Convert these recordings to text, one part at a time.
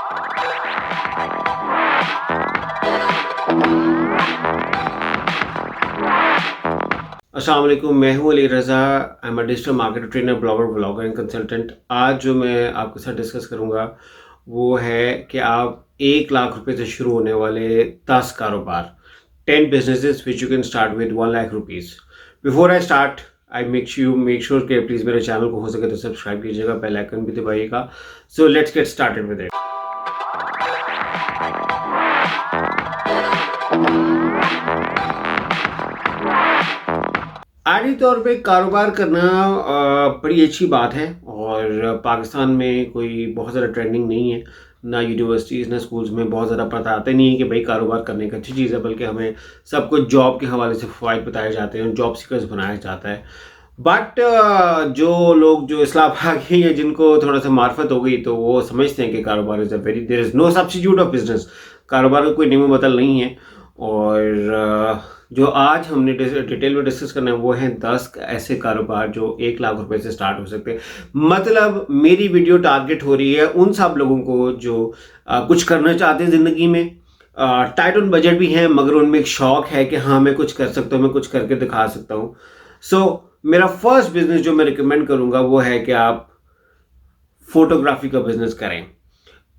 अस्सलाम वालेकुम, मैं हूँ Ali Raza. I am a digital marketer, trainer, blogger, vlogger and consultant. आज जो मैं आपके साथ डिस्कस करूँगा वो है कि आप 1 लाख रुपए से शुरू होने वाले 10 कारोबार, 10 businesses which you can start with 1 lakh rupees. Before I start, I make sure कि प्लीज़ मेरे चैनल को हो सके तो सब्सक्राइब कीजिएगा, बेल आइकन भी दबाइएगा। So let's get started with it. आर्थिक तौर पे कारोबार करना बड़ी अच्छी बात है और पाकिस्तान में कोई बहुत ज़्यादा ट्रेंडिंग नहीं है। ना यूनिवर्सिटीज़ ना स्कूल्स में बहुत ज़्यादा बताते नहीं है कि भाई कारोबार करने की अच्छी चीज़ है, बल्कि हमें सब कुछ जॉब के हवाले से फ़वाइद बताए जाते हैं, जॉब सीकर्स बनाया जाता है। बट जो लोग जो इस्लामाबाद के या जिनको थोड़ा सा मार्फत हो गई तो वो समझते हैं कि कारोबार is a very, there is no substitute of business. कारोबार का कोई नियम बदल नहीं है। और जो आज हमने डिटेल में डिस्कस करना है वो हैं 10 ऐसे कारोबार जो 1 लाख रुपए से स्टार्ट हो सकते हैं। मतलब मेरी वीडियो टारगेट हो रही है उन सब लोगों को जो कुछ करना चाहते हैं ज़िंदगी में, टाइट ऑन बजट भी हैं, मगर उनमें एक शौक है कि हाँ मैं कुछ कर सकता हूँ, मैं कुछ करके दिखा सकता हूँ। मेरा फर्स्ट बिजनेस जो मैं रिकमेंड करूँगा वो है कि आप फोटोग्राफी का बिजनेस करें।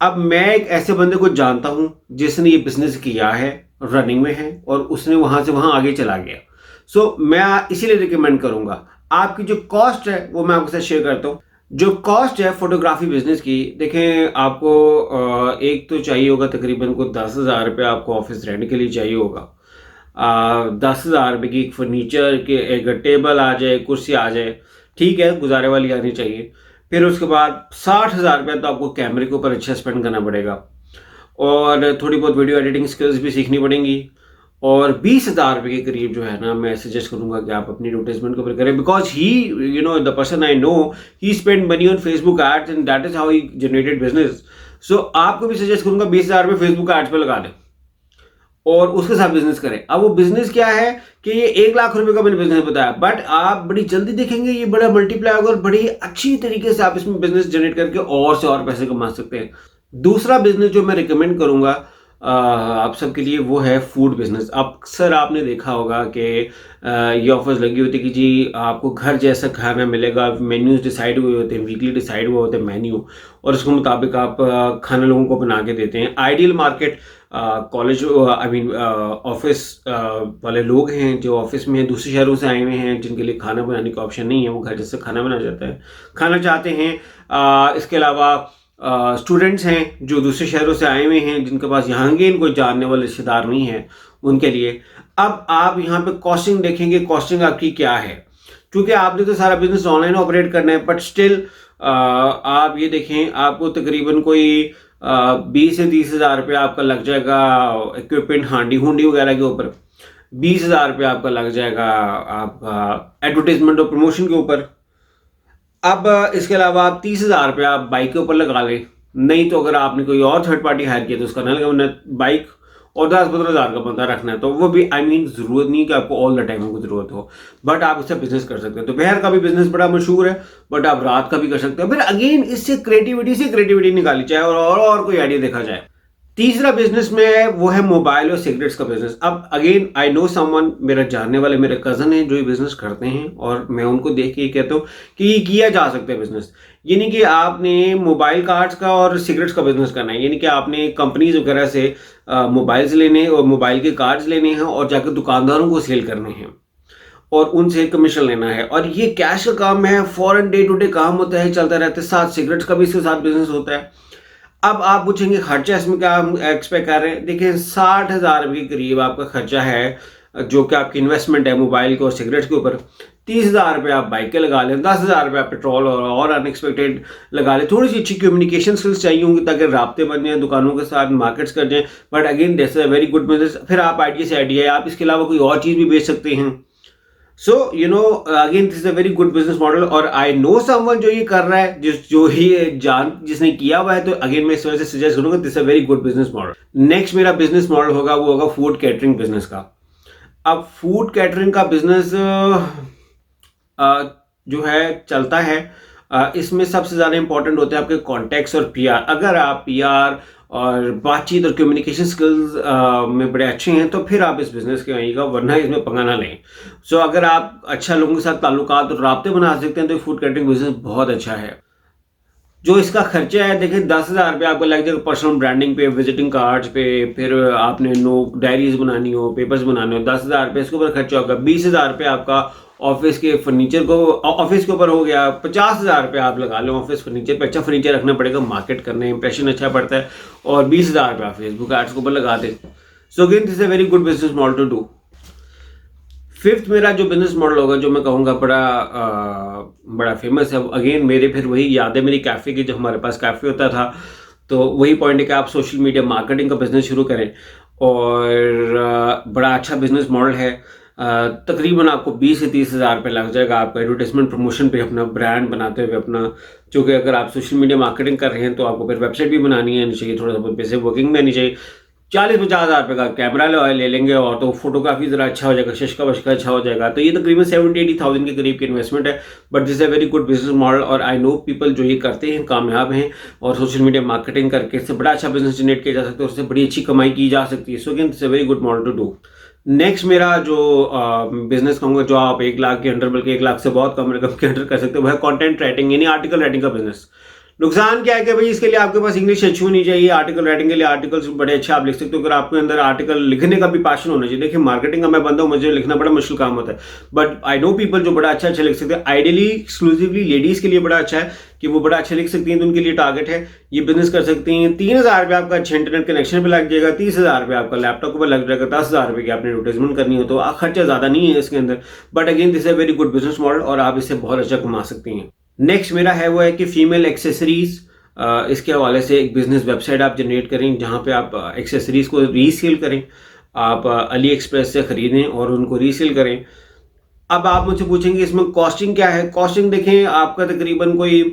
अब मैं एक ऐसे बंदे को जानता हूं जिसने ये बिजनेस किया है, रनिंग में है और उसने वहां से वहां आगे चला गया। मैं इसीलिए रिकमेंड करूंगा। आपकी जो कॉस्ट है वो मैं आपके साथ शेयर करता हूं। जो कॉस्ट है फोटोग्राफी बिजनेस की, देखें आपको एक तो चाहिए होगा तकरीबन को 10,000 रुपये आपको ऑफिस रेंट के लिए चाहिए होगा। 10,000 रुपये की फर्नीचर के एक टेबल आ जाए, कुर्सी आ जाए, ठीक है, गुजारे वाली आनी चाहिए। फिर उसके बाद 60,000 रुपये तो आपको कैमरे के ऊपर अच्छा स्पेंड करना पड़ेगा और थोड़ी बहुत वीडियो एडिटिंग स्किल्स भी सीखनी पड़ेंगी। और 20,000 रुपये के करीब जो है ना, मैं सजेस्ट करूंगा कि आप अपनी एडवर्टाइजमेंट के ऊपर करें, because he the person I know he spend money on Facebook ads and that is how he generated business. आपको भी सजेस्ट करूंगा 20,000 रुपये फेसबुक एड्स पे लगा दें और उसके साथ बिजनेस करें। अब वो बिजनेस क्या है कि ये 1 लाख रुपए का मैंने बिजनेस बताया, बट आप बड़ी जल्दी देखेंगे ये बड़ा मल्टीप्लाई होगा और बड़ी अच्छी तरीके से आप इसमें बिजनेस जनरेट करके और से और पैसे कमा सकते हैं। दूसरा बिजनेस जो मैं रिकमेंड करूंगा आप सबके लिए वो है फूड बिजनेस। अक्सर आपने देखा होगा कि ये ऑफर्स लगी होती है कि जी आपको घर जैसा खाना मिलेगा, मेन्यूज डिसाइड हुए होते हैं, वीकली डिसाइड हुए होते हैं मेन्यू, और उसके मुताबिक आप खाना लोगों को बना के देते हैं। Ideal market college, I mean office वाले लोग हैं जो ऑफिस में दूसरे शहरों से आए हुए हैं, जिनके लिए खाना बनाने का ऑप्शन नहीं है, वो घर जैसे खाना बना जाता है, खाना चाहते हैं। इसके अलावा स्टूडेंट्स हैं जो दूसरे शहरों से आए हुए हैं, जिनके पास यहाँ के इनको जानने वाले रिश्तेदार नहीं हैं, उनके लिए। अब आप यहाँ पे कॉस्टिंग देखेंगे, कॉस्टिंग आपकी क्या है, क्योंकि आपने तो सारा बिजनेस ऑनलाइन ऑपरेट करना है, बट स्टिल आप ये देखें आपको तकरीबन कोई 20 से 30,000 रुपये आपका लग जाएगा इक्विपमेंट, हांडी हुंडी वगैरह के ऊपर। 20,000 रुपये आपका लग जाएगा आपका एडवर्टाइजमेंट और प्रमोशन के ऊपर। अब इसके अलावा आप 30,000 रुपये आप बाइक के ऊपर लगा लें, नहीं तो अगर आपने कोई और थर्ड पार्टी हायर किया तो उसका ना लगा, बाइक और 10-15,000 का बंदा रखना है तो वो भी, आई मीन जरूरत नहीं कि आपको ऑल द टाइम को जरूरत हो, बट आप उससे बिजनेस कर सकते हैं। तो दोपहर का भी बिजनेस बड़ा मशहूर है, बट आप रात का भी कर सकते हैं। फिर अगेन इससे क्रिएटिविटी निकाली जाए और कोई आइडिया देखा जाए। तीसरा बिजनेस में वो है मोबाइल और सिगरेट्स का बिजनेस। अब अगेन आई नो समवन, मेरा जानने वाले मेरे कजन हैं जो ये बिजनेस करते हैं, और मैं उनको देख के कहता हूँ कि ये किया जा सकता है बिजनेस। यानी कि आपने मोबाइल कार्ड्स का और सिगरेट्स का बिजनेस करना है, यानी कि आपने कंपनीज वगैरह से मोबाइल्स लेने और मोबाइल के कार्ड्स लेने हैं और जाकर दुकानदारों को सेल करने हैं और उनसे कमीशन लेना है। और ये कैश का काम है, फॉरन डे टू डे काम होता है, चलता रहता है। साथ सिगरेट्स का भी इसके साथ बिजनेस होता है। अब आप पूछेंगे खर्चा इसमें क्या हम एक्सपेक्ट कर रहे हैं। देखिए 60,000 रुपये के करीब आपका खर्चा है, जो कि आपकी इन्वेस्टमेंट है मोबाइल के और सिगरेट्स के ऊपर। 30,000 रुपये आप बाइक के लगा लें, 10,000 रुपये आप पेट्रोल और अनएक्सपेक्टेड लगा लें। थोड़ी सी अच्छी कम्युनिकेशन स्किल्स चाहिए होंगी ताकि राब्ते बन जाएं दुकानों के साथ, मार्केट्स कर जाएं। But again this is a very good business. फिर आप आइडिया से आइडिया, आप इसके अलावा कोई और चीज़ भी बेच सकते हैं। Again this is a very good business model. और आई नो समवन जो ये कर रहा है, जिसने किया हुआ है, तो अगेन मैं इस वजह से सजेस्ट करूंगा this is a very good business model. Next मेरा बिजनेस मॉडल होगा वो होगा फूड कैटरिंग बिजनेस का। अब फूड कैटरिंग का बिजनेस जो है चलता है इसमें सबसे ज़्यादा इंपॉर्टेंट होते हैं आपके कॉन्टैक्ट्स और पीआर। अगर आप पीआर और बातचीत और कम्युनिकेशन स्किल्स में बड़े अच्छे हैं तो फिर आप इस बिज़नेस के आइएगा, वरना इसमें पंगा ना लें। सो अगर आप अच्छा लोगों के साथ ताल्लुकात और राब्ते बना सकते हैं तो फूड कैटरिंग बिज़नेस बहुत अच्छा है। जो इसका खर्चा है देखिए, 10,000 रुपये आपको लग जाएगा पर्सनल ब्रांडिंग पे, विजिटिंग कार्ड्स पे, फिर आपने डायरीज बनानी हो, पेपर्स बनाने हो, 10,000 रुपये इसके ऊपर खर्चा होगा। 20,000 रुपये आपका ऑफिस के फर्नीचर को ऑफिस के ऊपर हो गया। 50,000 रुपये आप लगा लो ऑफिस फर्नीचर पे। अच्छा फर्नीचर रखना पड़ेगा, मार्केट करने इंप्रेशन अच्छा पड़ता है। और 20,000 रुपये आप फेसबुक एड्स के ऊपर लगा दें। So again this is a very good business model to do. Fifth मेरा जो बिजनेस मॉडल होगा, जो मैं कहूँगा बड़ा फेमस है, अगेन मेरे फिर वही याद है मेरी कैफ़े की, जब हमारे पास कैफ़े होता था तो वही पॉइंट है कि आप सोशल मीडिया मार्केटिंग का बिज़नेस शुरू करें। और बड़ा अच्छा बिज़नेस मॉडल है। तकरीबन आपको 20 से 30,000 रुपये लग जाएगा आपका एडवर्टाइजमेंट प्रमोशन पे, अपना ब्रांड बनाते हुए अपना। चूँकि अगर आप सोशल मीडिया मार्केटिंग कर रहे हैं तो आपको फिर वेबसाइट भी बनानी आनी चाहिए, थोड़ा सा बहुत पैसे वर्किंग में आनी चाहिए। 40-50 हज़ार रुपये का कैमरा ले लेंगे और तो फोटोग्राफी ज़रा अच्छा हो जाएगा, शशका वशका अच्छा हो जाएगा। तो ये तकरीबन 70-80,000 के करीब की इन्वेस्टमेंट है। But this a very good business model और आई नो पीपल जो ये करते हैं कामयाब हैं, और सोशल मीडिया मार्केटिंग करके इससे बड़ा अच्छा बिजनेस जनरेट किया जा सकता है और उससे बड़ी अच्छी कमाई की जा सकती है। So again this a very good model to do. Next मेरा जो बिजनेस कहूँगा, जो आप 1 लाख के अंडर, बल्कि 1 लाख से बहुत कम रकम के अंडर कर सकते हो, वो है कंटेंट राइटिंग यानी आर्टिकल राइटिंग का बिजनेस। नुकसान क्या है कि भाई इसके लिए आपके पास इंग्लिश अच्छी होनी चाहिए। आर्टिकल राइटिंग के लिए आर्टिकल्स बड़े अच्छे आप लिख सकते हो, अगर आपके अंदर आर्टिकल लिखने का भी पैशन होना चाहिए। देखिए मार्केटिंग का मैं बंदा हूँ, मुझे लिखना बड़ा मुश्किल काम होता है, बट आई नो पीपल जो बड़ा अच्छा लिख सकते हैं। आइडियली एक्सक्लूसिवली लेडीज़ के लिए बड़ा अच्छा है कि वो बड़ा अच्छा लिख सकती हैं, तो उनके लिए टारगेट है। ये बिजनेस कर सकती हैं। 3,000 रुपये आपका अच्छे इंटरनेट कनेक्शन पे लग जाएगा, 30,000 रुपये आपका लैपटॉप पर लग जाएगा, 10,000 रुपये की आपने एडवर्टाइजमेंट करनी हो, तो खर्चा ज़्यादा नहीं है इसके अंदर। But again this is a very good business model और आप इससे बहुत अच्छा कमा सकती हैं। नेक्स्ट मेरा है वो है कि फीमेल एक्सेसरीज, इसके हवाले से एक बिजनेस वेबसाइट आप जनरेट करें जहाँ पे आप एक्सेसरीज को रीसेल करें। आप अली एक्सप्रेस से ख़रीदें और उनको रीसेल करें। अब आप मुझसे पूछेंगे इसमें कॉस्टिंग क्या है। कॉस्टिंग देखें, आपका तकरीबन कोई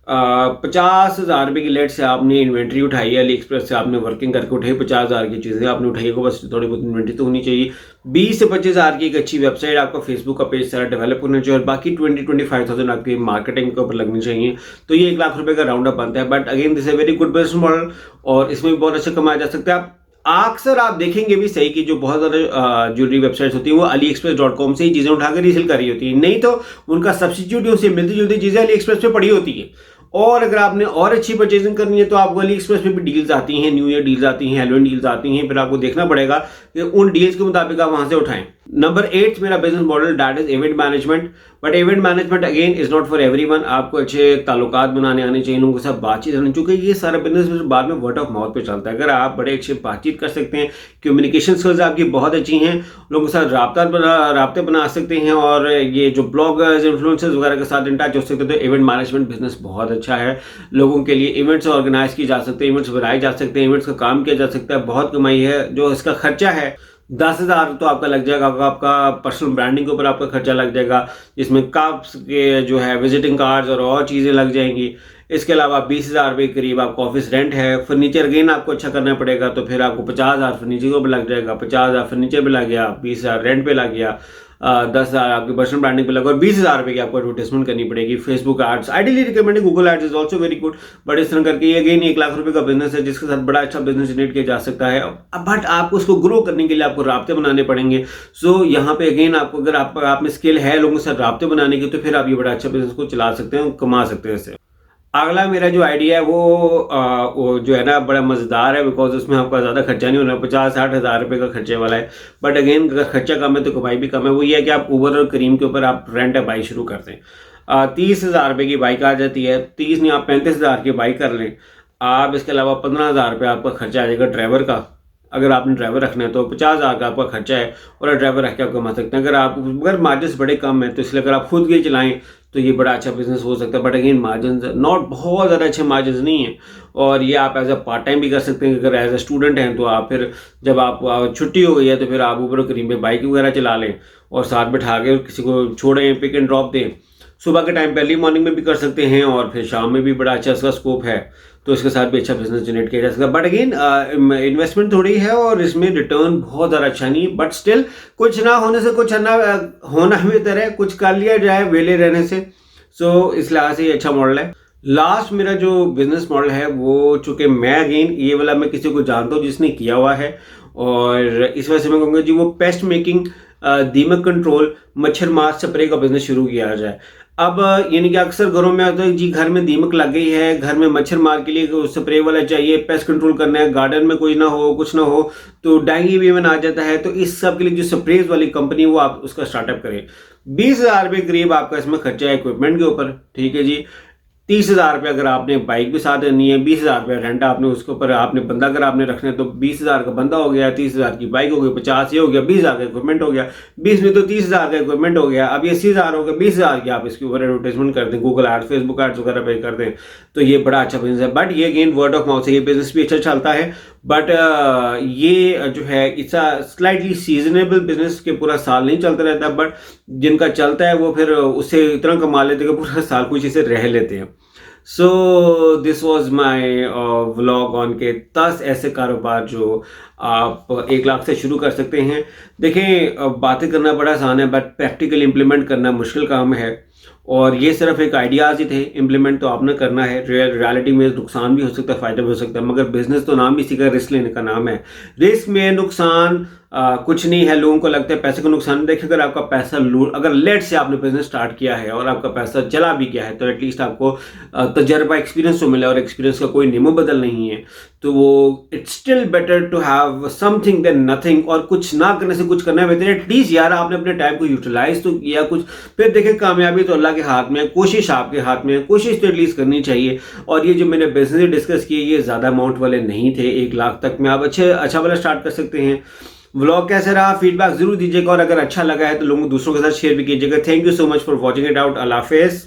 50,000 रुपये की लेट से आपने इन्वेंट्री उठाई है, अली एक्सप्रेस से आपने वर्किंग करके उठाई, 50,000 की चीज़ें आपने उठाई है, बस थोड़ी बहुत इन्वेंट्री तो होनी चाहिए। 20 से 25,000 की एक अच्छी वेबसाइट, आपका फेसबुक का पेज सारा डेवलप होना चाहिए, और बाकी 20-25,000 आपकी मार्केटिंग के ऊपर लगनी चाहिए। तो ये 1 लाख रुपये का राउंड अप बनता है। But again this a very good business model और इसमें भी बहुत अच्छा कमाया जा सकता है। अक्सर आप देखेंगे भी सही कि जो बहुत ज़्यादा ज्वेलरी वेबसाइट्स होती हैं वो अली एक्सप्रेस.com से ही चीज़ें उठाकर रीसेल कर रही होती है, नहीं तो उनका सब्सिट्यूट उनसे मिलती जुलती चीज़ें अली एक्सप्रेस पे पड़ी होती है। और अगर आपने और अच्छी परचेजिंग करनी है तो आपको अली एक्सप्रेस पे भी डील्स आती हैं, न्यू ईयर डील्स आती हैं, हैलोवीन डील्स आती हैं, फिर आपको देखना पड़ेगा कि उन डील्स के मुताबिक आप वहाँ से उठाएं। नंबर 8 मेरा business model that is event management. But event management again is not for everyone. आपको अच्छे ताल्लुकात बनाने आने चाहिए, लोगों के साथ बातचीत करनी, क्योंकि ये सारा बिजनेस बाद में वर्ड ऑफ माउथ पे चलता है। अगर आप बड़े अच्छे बातचीत कर सकते हैं, कम्युनिकेशन स्किल्स आपकी बहुत अच्छी हैं, लोगों के साथ राब्ते बना सकते हैं, और ये जो ब्लॉगर्स इन्फ्लुएंसर्स वगैरह के साथ इन टच हो सकते हैं, तो इवेंट मैनेजमेंट बिजनेस बहुत अच्छा है। लोगों के लिए इवेंट्स ऑर्गेनाइज की जा सकते हैं, इवेंट्स बनाए जा सकते हैं, इवेंट्स का काम किया जा सकता है, बहुत कमाई है। जो इसका खर्चा है 10,000 तो आपका लग जाएगा, आपका पर्सनल ब्रांडिंग के ऊपर आपका खर्चा लग जाएगा, जिसमें कप्स के जो है विजिटिंग कार्ड्स और चीज़ें लग जाएंगी। इसके अलावा 20,000 रुपये करीब आपका ऑफिस रेंट है। फर्नीचर अगेन आपको अच्छा करना पड़ेगा, तो फिर आपको 50,000 फर्नीचर को भी लग जाएगा, 50,000 फर्नीचर पे लग गया, 20,000 रेंट पे लग गया, 10,000 आपके पर्सनल ब्रांडिंग पे लगा, और 20,000 रुपये की आपको एडवर्टाइजमेट करनी पड़ेगी। Facebook ads ideally recommended, Google ads is also very good. But इस तरह करके ये अगेन 1 लाख रुपये का बिजनेस है जिसके साथ बड़ा अच्छा बिजनेस जनरेट किया जा सकता है। बट आपको उसको ग्रो करने के लिए आपको राब्ते बनाने पड़ेंगे। सो यहाँ पे अगेन आपको अगर आप में स्किल है लोगों के साथ राब्ते बनाने की, तो फिर आप ये बड़ा अच्छा बिजनेस को चला सकते हैं, कमा सकते हैं इससे। अगला मेरा जो आइडिया है वो जो है ना बड़ा मज़ेदार है, बिकॉज उसमें आपका ज़्यादा खर्चा नहीं होना, 50-60 हज़ार रुपये का खर्चे वाला है। बट अगेन अगर खर्चा कम है तो कमाई भी कम है। वो ये है कि आप उबर और करीम के ऊपर आप रेंट बाइक शुरू करते हैं। 30,000 रुपये की बाइक आ जाती है, 30 नहीं आप 35,000 की बाइक कर लें आप। इसके अलावा 15,000 रुपये आपका खर्चा आ जाएगा ड्राइवर का। अगर आपने ड्राइवर रखना है तो 50,000 का आपका खर्चा है, और ड्राइवर रख के आप कमा सकते हैं। अगर मार्जिन बड़े कम है तो इसलिए अगर आप खुद के चलाएं तो ये बड़ा अच्छा बिजनेस हो सकता है। बट अगेन मार्जिन नॉट बहुत ज़्यादा अच्छे मार्जिन नहीं है, और ये आप एज अ पार्ट टाइम भी कर सकते हैं। अगर एज अ स्टूडेंट हैं तो आप फिर जब आप छुट्टी हो गई है तो फिर आप ऊबर करीम पे बाइक वगैरह चला लें और साथ बैठा के किसी को छोड़ें, पिक एंड ड्रॉप दें। सुबह के टाइम पहली मॉर्निंग में भी कर सकते हैं, और फिर शाम में भी बड़ा अच्छा इसका स्कोप है, तो इसके साथ भी अच्छा बिजनेस जनरेट किया जा सकता है। बट अगेन इन्वेस्टमेंट थोड़ी है और इसमें रिटर्न बहुत ज़्यादा अच्छा नहीं है। बट स्टिल कुछ ना होने से कुछ ना होना बेहतर है, कुछ कर लिया जाए वेले रहने से। सो इस लिहाज से ये अच्छा मॉडल है। लास्ट मेरा जो बिजनेस मॉडल है वो, चूंकि मैं अगेन ये वाला मैं किसी को जानता हूँ जिसने किया हुआ है, और इस वजह से मैं कहूँगा जी वो पेस्ट मेकिंग, दीमक कंट्रोल, मच्छर मार स्प्रे का बिजनेस शुरू किया जाए। अब यानी कि अक्सर घरों में आता है जी, घर में दीमक लग गई है, घर में मच्छर मार के लिए स्प्रे वाला चाहिए, पेस्ट कंट्रोल करना है, गार्डन में कोई ना हो, कुछ ना हो, तो डेंगू भी इवन आ जाता है। तो इस सब के लिए जो स्प्रेज वाली कंपनी है वो आप उसका स्टार्टअप करें। 20,000 रुपये करीब आपका इसमें खर्चा है इक्विपमेंट के ऊपर, ठीक है जी। 30,000 रुपये अगर आपने बाइक भी साथ देनी है, 20,000 रुपये रेंट आपने उसके ऊपर आपने बंदा अगर आपने रखना है तो 20,000 का बंदा हो गया, 30,000 की बाइक हो गई, 50 ये हो गया, 20,000 का इक्विपमेंट हो गया, 20 में तो 30,000 का इक्विपमेंट हो गया। अब ये 80,000 हो गया, 20,000 की आप इसके ऊपर एडवर्टाइजमेंट कर दें, गूगल एड्स, फेसबुक एड्स वगैरह पे कर दें, तो ये बड़ा अच्छा बिजनेस है। बट ये अगेन वर्ड ऑफ माउथ से ये बिजनेस भी अच्छा चलता है। बट ये जो है it's a slightly seasonable business के पूरा साल नहीं चलता रहता, बट जिनका चलता है वो फिर उससे इतना कमा लेते हैं कि पूरा साल कुछ इसे रह लेते हैं। So this was my vlog on के 10 ऐसे कारोबार जो आप 1 लाख से शुरू कर सकते हैं। देखें, बातें करना बड़ा आसान है, बट प्रैक्टिकल इम्प्लीमेंट करना मुश्किल काम है। और ये सिर्फ एक आइडियाज़ ही थे, इम्प्लीमेंट तो आपने करना है। रियलिटी में नुकसान भी हो सकता है, फ़ायदा भी हो सकता है, मगर बिजनेस तो नाम ही इसी का रिस्क लेने का नाम है। रिस्क में नुकसान कुछ नहीं है। लोगों को लगता है पैसे का नुकसान। देखिए, अगर आपका पैसा अगर लेट से आपने बिजनेस स्टार्ट किया है और आपका पैसा चला भी गया है, तो एटलीस्ट आपको तजर्बा, एक्सपीरियंस तो मिला, और एक्सपीरियंस का कोई निमो बदल नहीं है। तो वो it's still better to have something than nothing. और कुछ ना करने से कुछ करना है बेहतर। एटलीस्ट यार आपने अपने टाइम को यूटिलाइज तो किया कुछ। फिर देखें, कामयाबी तो अल्लाह के हाथ में है, कोशिश आपके हाथ में है, कोशिश तो एटलीस्ट करनी चाहिए। और ये जो मैंने बिजनेस डिस्कस किए, ये ज़्यादा अमाउंट वाले नहीं थे। 1 लाख तक में आप अच्छा वाला स्टार्ट कर सकते हैं। व्लॉग कैसा रहा, फीडबैक जरूर दीजिएगा, और अगर अच्छा लगा है तो लोगों दूसरों के साथ शेयर भी कीजिएगा। Thank you so much for watching it out. अल्लाह हाफिज़।